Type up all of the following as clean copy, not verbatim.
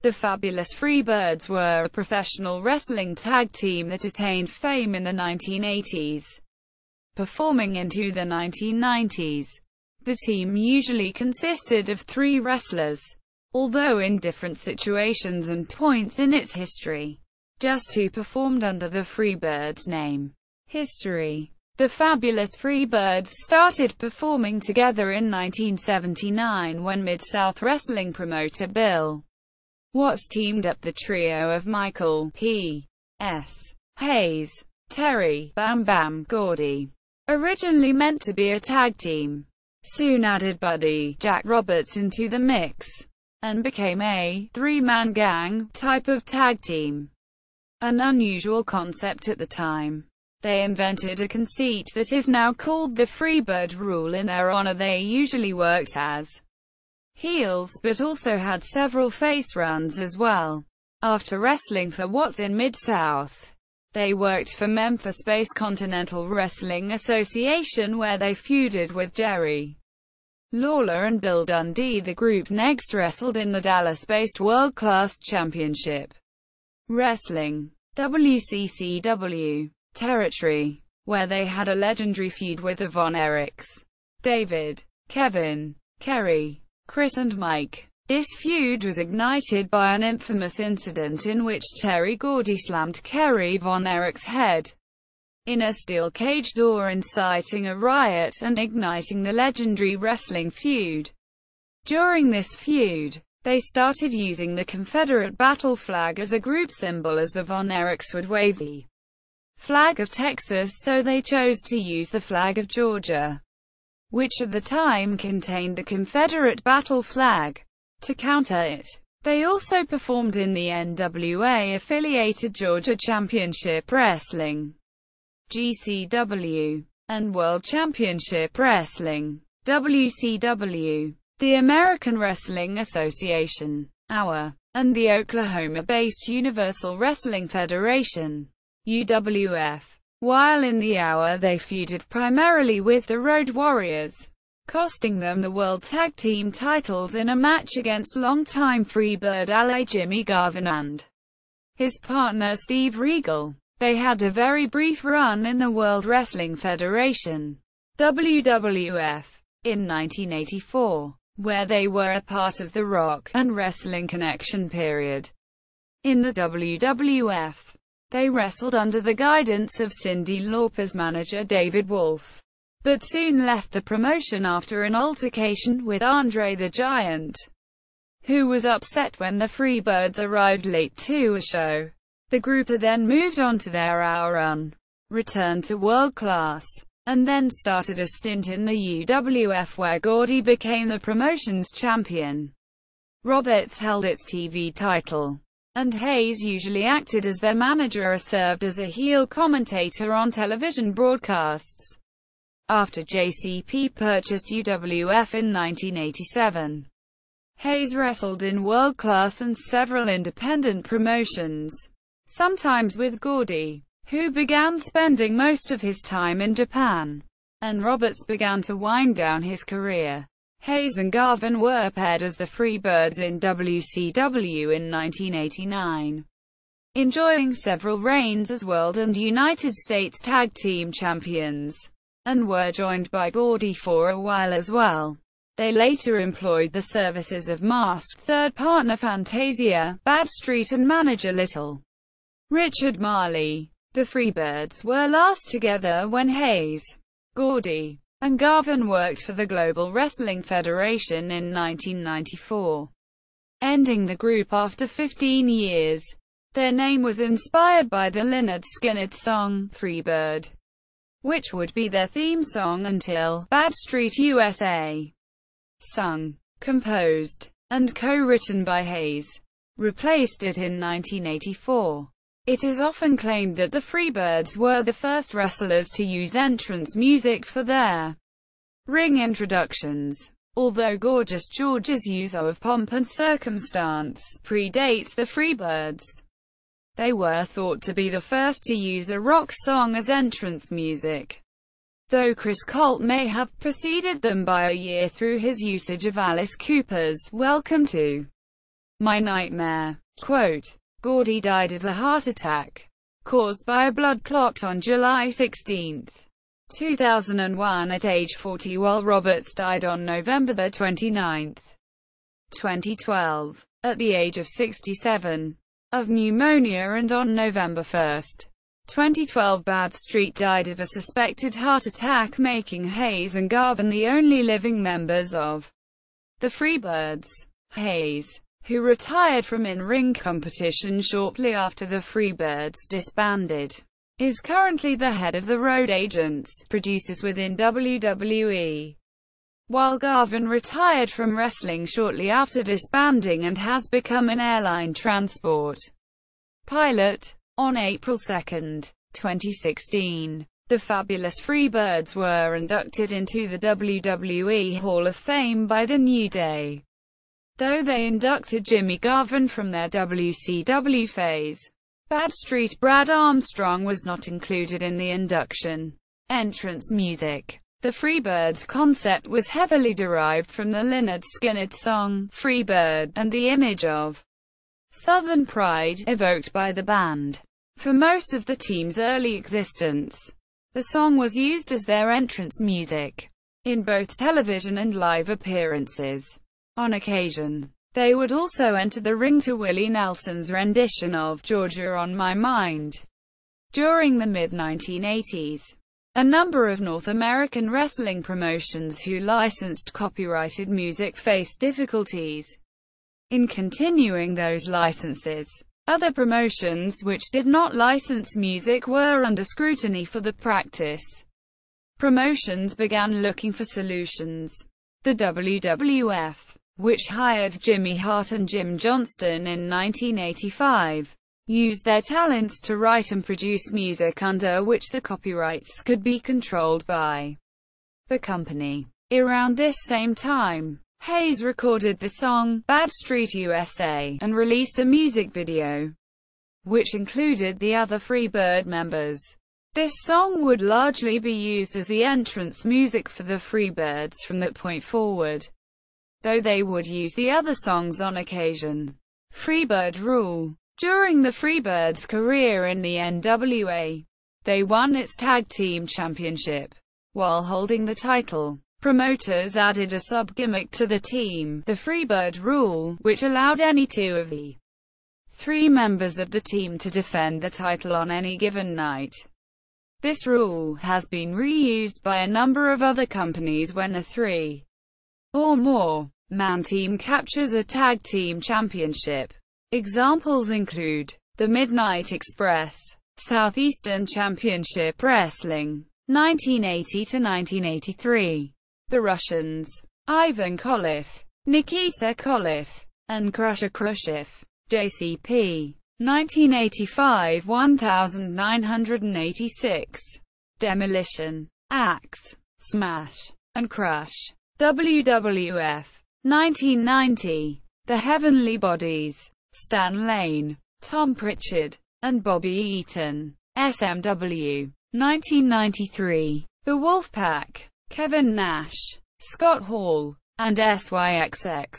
The Fabulous Freebirds were a professional wrestling tag team that attained fame in the 1980s, performing into the 1990s. The team usually consisted of 3 wrestlers, although in different situations and points in its history, just 2 performed under the Freebirds name. History. The Fabulous Freebirds started performing together in 1979 when Mid-South Wrestling promoter Bill Watts teamed up the trio of Michael P. S. Hayes, Terry Bam Bam Gordy, originally meant to be a tag team, soon added Buddy Jack Roberts into the mix, and became a 3-man gang type of tag team, an unusual concept at the time. They invented a conceit that is now called the Freebird Rule. In their honor, they usually worked as heels, but also had several face runs as well. After wrestling for Watts in Mid-South, they worked for Memphis-based Continental Wrestling Association, where they feuded with Jerry Lawler and Bill Dundee. The group next wrestled in the Dallas-based World Class Championship Wrestling (WCCW) territory, where they had a legendary feud with the Von Erichs, David, Kevin, Kerry, Chris and Mike. This feud was ignited by an infamous incident in which Terry Gordy slammed Kerry Von Erich's head in a steel cage door, inciting a riot and igniting the legendary wrestling feud. During this feud, they started using the Confederate battle flag as a group symbol, as the Von Erichs would wave the flag of Texas, so they chose to use the flag of Georgia, which at the time contained the Confederate battle flag. To counter it, they also performed in the NWA-affiliated Georgia Championship Wrestling (GCW) and World Championship Wrestling (WCW), the American Wrestling Association (AWA), and the Oklahoma-based Universal Wrestling Federation (UWF). While in the AWA, they feuded primarily with the Road Warriors, costing them the World Tag Team titles in a match against longtime Freebird ally Jimmy Garvin and his partner Steve Regal. They had a very brief run in the World Wrestling Federation (WWF) in 1984, where they were a part of the Rock and Wrestling Connection period. In the WWF, they wrestled under the guidance of Cyndi Lauper's manager David Wolf, but soon left the promotion after an altercation with Andre the Giant, who was upset when the Freebirds arrived late to a show. The group then moved on to their hour run, returned to World Class, and then started a stint in the UWF, where Gordy became the promotion's champion. Roberts held its TV title, and Hayes usually acted as their manager or served as a heel commentator on television broadcasts. After JCP purchased UWF in 1987, Hayes wrestled in World Class and several independent promotions, sometimes with Gordy, who began spending most of his time in Japan, and Roberts began to wind down his career. Hayes and Garvin were paired as the Freebirds in WCW in 1989, enjoying several reigns as World and United States Tag Team Champions, and were joined by Gordy for a while as well. They later employed the services of masked third partner Fantasia, Bad Street and manager Little Richard Marley. The Freebirds were last together when Hayes, Gordy, and Garvin worked for the Global Wrestling Federation in 1994, ending the group after 15 years. Their name was inspired by the Lynyrd Skynyrd song, Freebird, which would be their theme song until Bad Street USA, sung, composed, and co-written by Hayes, replaced it in 1984. It is often claimed that the Freebirds were the first wrestlers to use entrance music for their ring introductions. Although Gorgeous George's use of Pomp and Circumstance predates the Freebirds, they were thought to be the first to use a rock song as entrance music, though Chris Colt may have preceded them by a year through his usage of Alice Cooper's Welcome to My nightmare. Quote, Gordy died of a heart attack caused by a blood clot on July 16, 2001 at age 40, while Roberts died on November 29, 2012, at the age of 67, of pneumonia, and on November 1, 2012 Bradstreet died of a suspected heart attack, making Hayes and Garvin the only living members of the Freebirds. Hayes, who retired from in-ring competition shortly after the Freebirds disbanded, is currently the head of the road agents, producers within WWE, while Garvin retired from wrestling shortly after disbanding and has become an airline transport pilot. On April 2, 2016, the Fabulous Freebirds were inducted into the WWE Hall of Fame by the New Day, though they inducted Jimmy Garvin from their WCW phase. Bradstreet Brad Armstrong was not included in the induction. Entrance music. The Freebirds concept was heavily derived from the Lynyrd Skynyrd song, Freebird, and the image of Southern pride evoked by the band. For most of the team's early existence, the song was used as their entrance music in both television and live appearances. On occasion, they would also enter the ring to Willie Nelson's rendition of Georgia on My Mind. During the mid-1980s, a number of North American wrestling promotions who licensed copyrighted music faced difficulties in continuing those licenses. Other promotions which did not license music were under scrutiny for the practice. Promotions began looking for solutions. The WWF, which hired Jimmy Hart and Jim Johnston in 1985, used their talents to write and produce music under which the copyrights could be controlled by the company. Around this same time, Hayes recorded the song, Bad Street USA, and released a music video, which included the other Freebird members. This song would largely be used as the entrance music for the Freebirds from that point forward, though they would use the other songs on occasion. Freebird Rule. During the Freebirds' career in the NWA, they won its tag team championship while holding the title. Promoters added a sub-gimmick to the team, the Freebird Rule, which allowed any two of the three members of the team to defend the title on any given night. This rule has been reused by a number of other companies when a three or more man team captures a tag team championship. Examples include the Midnight Express, Southeastern Championship Wrestling, 1980 to 1983. The Russians, Ivan Koloff, Nikita Koloff, and Crusher Khrushchev, JCP, 1985 1986. Demolition, Axe, Smash, and Crush, WWF, 1990. The Heavenly Bodies, Stan Lane, Tom Pritchard, and Bobby Eaton, SMW, 1993. The Wolfpack, Kevin Nash, Scott Hall, and SYXX,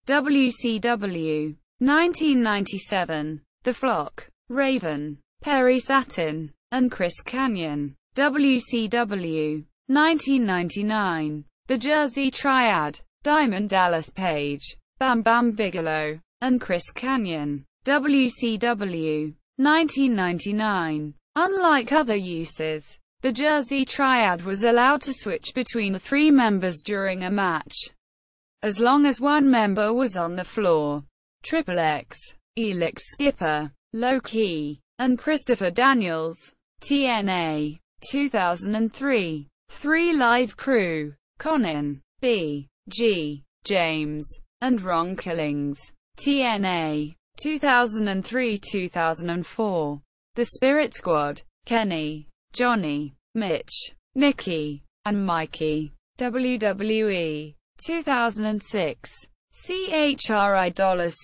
WCW, 1997. The Flock, Raven, Perry Satin, and Chris Kanyon, WCW, 1999. The Jersey Triad, Diamond Dallas Page, Bam Bam Bigelow, and Chris Kanyon, WCW, 1999. Unlike other uses, the Jersey Triad was allowed to switch between the three members during a match, as long as one member was on the floor. Triple X, Elix Skipper, Low Key, and Christopher Daniels, TNA, 2003. 3 Live Crew, Conan, B. G. James, and Ron Killings, TNA, 2003-2004. The Spirit Squad, Kenny, Johnny, Mitch, Nikki, and Mikey, WWE, 2006.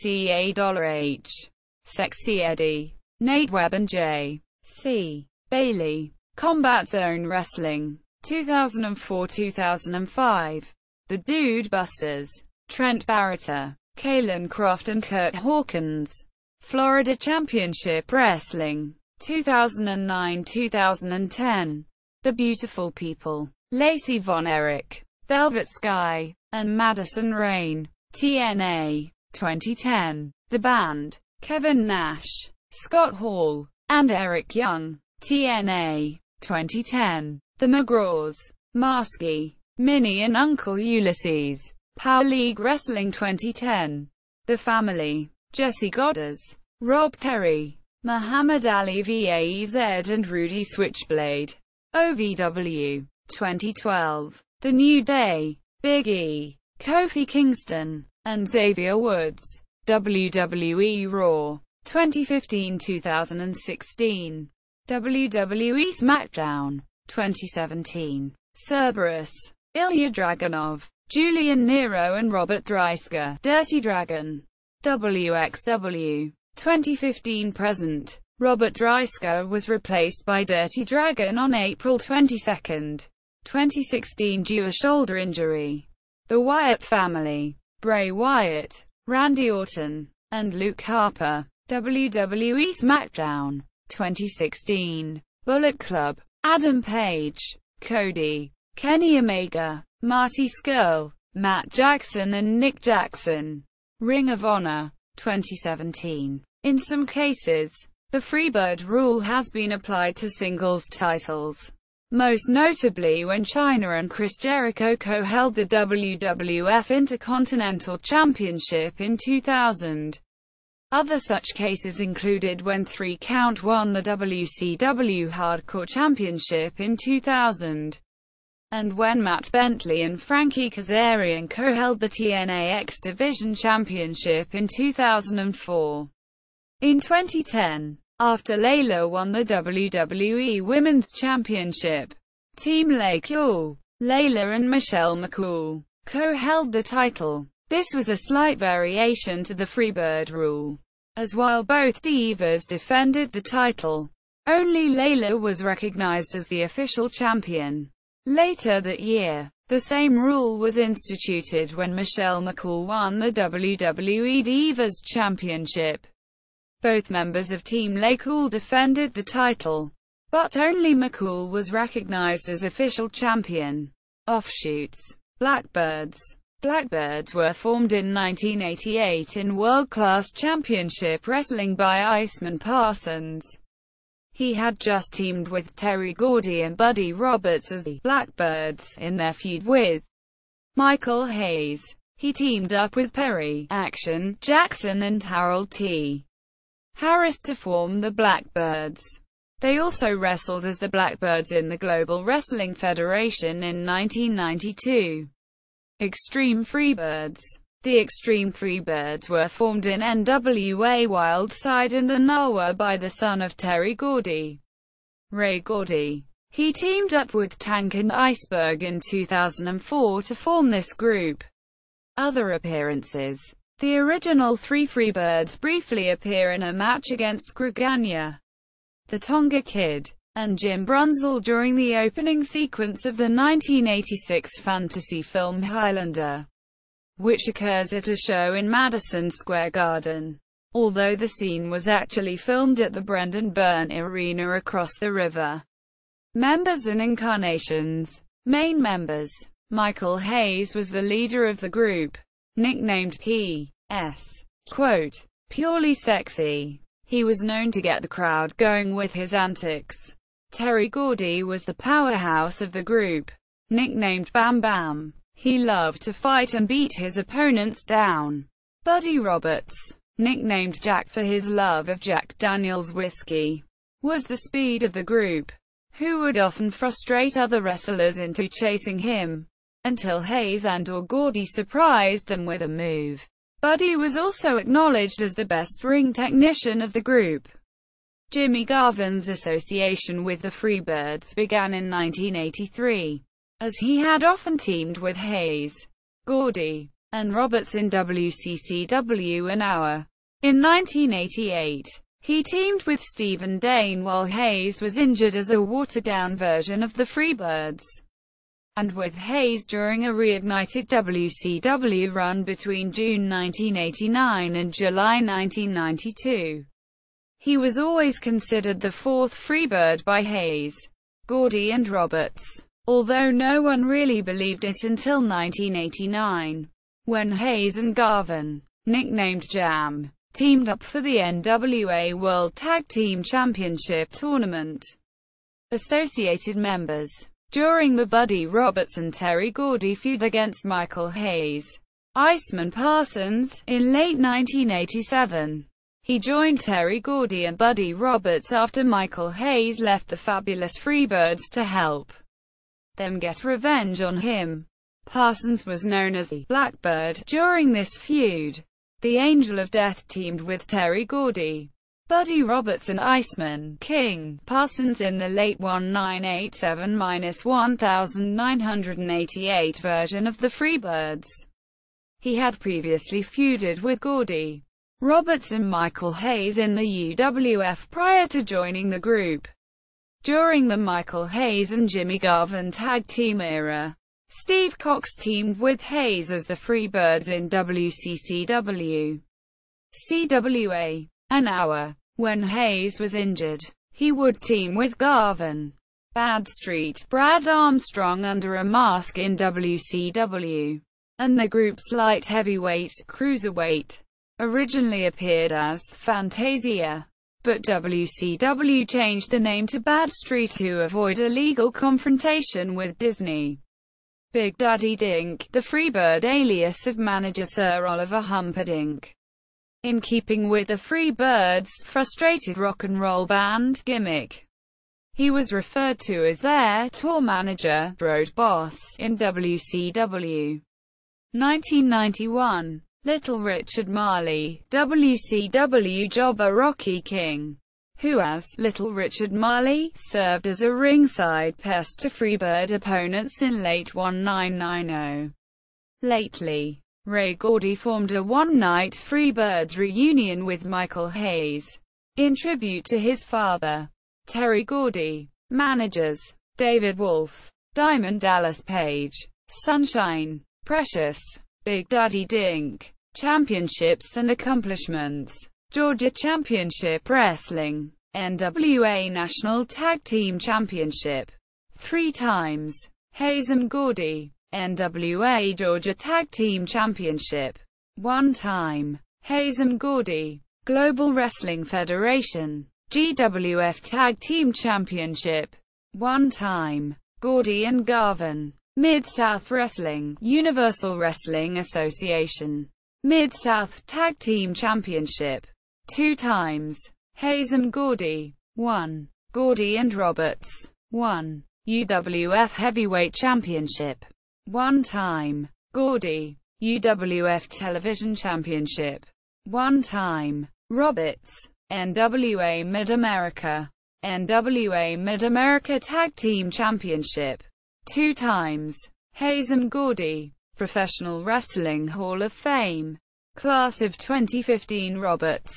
CHRICAH, Sexy Eddie, Nate Webb and J. C. Bailey, Combat Zone Wrestling, 2004-2005. The Dude Busters, Trent Barretta, Kalen Croft and Kurt Hawkins. Florida Championship Wrestling. 2009-2010. The Beautiful People. Lacey Von Erich. Velvet Sky. And Madison Rain. TNA. 2010. The Band. Kevin Nash. Scott Hall. And Eric Young. TNA. 2010. The McGraws. Marsky. Minnie and Uncle Ulysses. Power League Wrestling 2010. The Family. Jesse Goddard. Rob Terry. Muhammad Ali VAEZ and Rudy Switchblade. OVW. 2012. The New Day. Big E. Kofi Kingston. And Xavier Woods. WWE Raw. 2015-2016. WWE SmackDown. 2017. Cerberus. Ilya Dragunov. Julian Nero and Robert Dreisker. Dirty Dragon. WXW. 2015-present. Robert Dreisker was replaced by Dirty Dragon on April 22, 2016 due to a shoulder injury. The Wyatt Family. Bray Wyatt. Randy Orton. And Luke Harper. WWE SmackDown. 2016. Bullet Club. Adam Page. Cody. Kenny Omega. Marty Scurll. Matt Jackson and Nick Jackson. Ring of Honor. 2017. In some cases, the Freebird rule has been applied to singles titles. Most notably when Chyna and Chris Jericho co-held the WWF Intercontinental Championship in 2000. Other such cases included when 3 Count won the WCW Hardcore Championship in 2000, and when Matt Bentley and Frankie Kazarian co-held the TNA X Division Championship in 2004. In 2010, after Layla won the WWE Women's Championship, Team LaCool, Layla and Michelle McCool, co-held the title. This was a slight variation to the Freebird rule, as while both divas defended the title, only Layla was recognized as the official champion. Later that year, the same rule was instituted when Michelle McCool won the WWE Divas Championship. Both members of Team LaCool defended the title, but only McCool was recognized as official champion. Offshoots. Blackbirds. Blackbirds were formed in 1988 in World Class Championship Wrestling by Iceman Parsons. He had just teamed with Terry Gordy and Buddy Roberts as the Blackbirds in their feud with Michael Hayes. He teamed up with Perry Action Jackson and Harold T. Harris to form the Blackbirds. They also wrestled as the Blackbirds in the Global Wrestling Federation in 1992. Extreme Freebirds. The Extreme Freebirds were formed in NWA Wildside and the NWA by the son of Terry Gordy, Ray Gordy. He teamed up with Tank and Iceberg in 2004 to form this group. Other appearances. The original 3 Freebirds briefly appear in a match against Gruganya, the Tonga Kid, and Jim Brunzell during the opening sequence of the 1986 fantasy film Highlander, which occurs at a show in Madison Square Garden, although the scene was actually filmed at the Brendan Byrne Arena across the river. Members and incarnations. Main members. Michael Hayes was the leader of the group, nicknamed P.S. quote, purely sexy. He was known to get the crowd going with his antics. Terry Gordy was the powerhouse of the group, nicknamed Bam Bam. He loved to fight and beat his opponents down. Buddy Roberts, nicknamed Jack for his love of Jack Daniel's whiskey, was the speed of the group, who would often frustrate other wrestlers into chasing him, until Hayes and/or Gordy surprised them with a move. Buddy was also acknowledged as the best ring technician of the group. Jimmy Garvin's association with the Freebirds began in 1983, as he had often teamed with Hayes, Gordy, and Roberts in WCCW an hour. In 1988, he teamed with Stephen Dane while Hayes was injured as a watered-down version of the Freebirds. and with Hayes during a reignited WCW run between June 1989 and July 1992. He was always considered the fourth Freebird by Hayes, Gordy and Roberts, although no one really believed it until 1989, when Hayes and Garvin, nicknamed Jam, teamed up for the NWA World Tag Team Championship Tournament. Associated members. During the Buddy Roberts and Terry Gordy feud against Michael Hayes, Iceman Parsons, in late 1987, he joined Terry Gordy and Buddy Roberts after Michael Hayes left the Fabulous Freebirds to help them get revenge on him. Parsons was known as the Blackbird during this feud. The Angel of Death teamed with Terry Gordy, Buddy Roberts and Iceman King Parsons in the late 1987-1988 version of the Freebirds. He had previously feuded with Gordy, Roberts and Michael Hayes in the UWF prior to joining the group. During the Michael Hayes and Jimmy Garvin tag team era, Steve Cox teamed with Hayes as the Freebirds in WCCW. CWA. An hour. When Hayes was injured, he would team with Garvin, Badstreet, Brad Armstrong under a mask in WCW, and the group's light heavyweight, cruiserweight, originally appeared as Fantasia, but WCW changed the name to Badstreet to avoid a legal confrontation with Disney. Big Daddy Dink, the Freebird alias of manager Sir Oliver Humperdinck. In keeping with the Freebirds' frustrated rock and roll band gimmick, he was referred to as their tour manager, Road Boss, in WCW. 1991. Little Richard Marley, WCW jobber Rocky King, who as Little Richard Marley served as a ringside pest to Freebird opponents in late 1990. Lately, Ray Gordy formed a one-night Freebirds reunion with Michael Hayes, in tribute to his father, Terry Gordy. Managers: David Wolf, Diamond Dallas Page, Sunshine, Precious, Big Daddy Dink. Championships and accomplishments: Georgia Championship Wrestling, NWA National Tag Team Championship, 3 times. Hayes and Gordy, NWA Georgia Tag Team Championship, 1 time. Hayes and Gordy, Global Wrestling Federation, GWF Tag Team Championship, 1 time. Gordy and Garvin, Mid-South Wrestling, Universal Wrestling Association, Mid-South Tag Team Championship, 2 times. Hayes and Gordy, 1. Gordy and Roberts, 1. UWF Heavyweight Championship, 1 time. Gordy, UWF Television Championship, 1 time. Roberts, NWA Mid-America, NWA Mid-America Tag Team Championship, 2 times. Hayes and Gordy, Professional Wrestling Hall of Fame, Class of 2015 Roberts,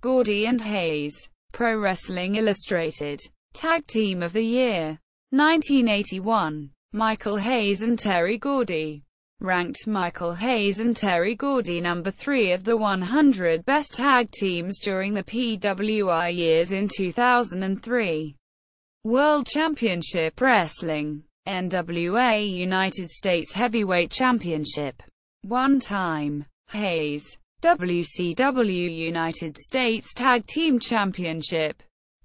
Gordy and Hayes, Pro Wrestling Illustrated, Tag Team of the Year, 1981. Michael Hayes and Terry Gordy, ranked Michael Hayes and Terry Gordy number 3 of the 100 best tag teams during the PWI years in 2003. World Championship Wrestling, NWA United States Heavyweight Championship, 1 time. Hayes, WCW United States Tag Team Championship,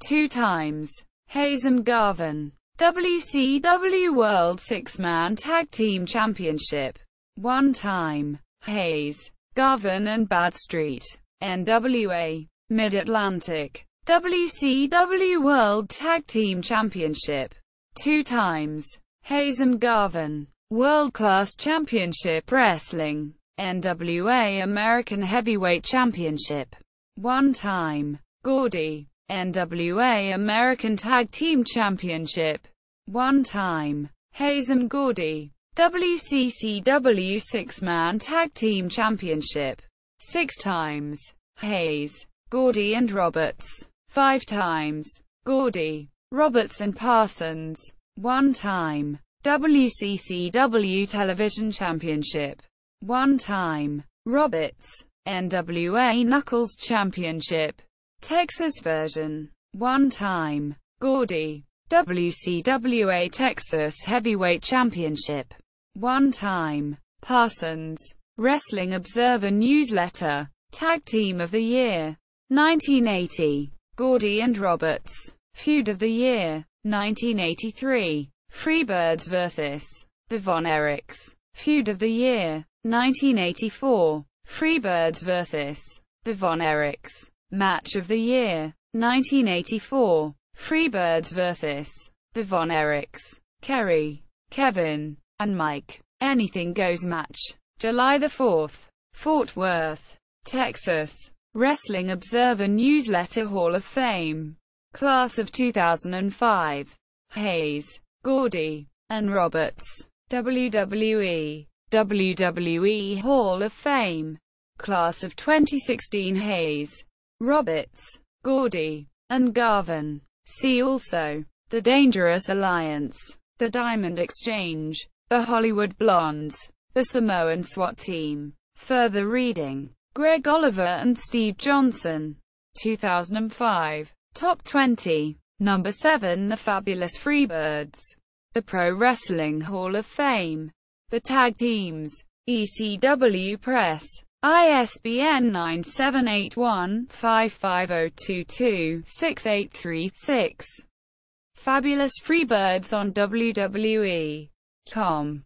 2 times. Hayes and Garvin, WCW World Six-Man Tag Team Championship, 1 time. Hayes, Garvin and Badstreet, NWA, Mid-Atlantic, WCW World Tag Team Championship, 2 times. Hayes and Garvin, World Class Championship Wrestling, NWA American Heavyweight Championship, 1 time. Gordy, NWA American Tag Team Championship, 1 time. Hayes and Gordy, WCCW Six-Man Tag Team Championship, 6 times. Hayes, Gordy and Roberts, 5 times. Gordy, Roberts and Parsons, 1 time. WCCW Television Championship, 1 time. Roberts, NWA Knuckles Championship, Texas version, 1 time. Gordy, WCWA Texas Heavyweight Championship, 1 time. Parsons, Wrestling Observer Newsletter, Tag Team of the Year, 1980. Gordy and Roberts, Feud of the Year, 1983. Freebirds vs. The Von Erichs, Feud of the Year, 1984. Freebirds vs. The Von Erichs, Match of the Year, 1984. Freebirds vs. The Von Erichs, Kerry, Kevin, and Mike, Anything Goes match, July 4th, Fort Worth, Texas. Wrestling Observer Newsletter Hall of Fame, Class of 2005. Hayes, Gordy, and Roberts, WWE Hall of Fame, Class of 2016. Hayes, Roberts, Gordy, and Garvin. See also: The Dangerous Alliance, The Diamond Exchange, The Hollywood Blondes, The Samoan SWAT Team. Further reading: Greg Oliver and Steve Johnson. 2005. Top 20. Number 7. The Fabulous Freebirds. The Pro Wrestling Hall of Fame. The Tag Teams. ECW Press. ISBN 9781550226836. Fabulous Freebirds on WWE.com.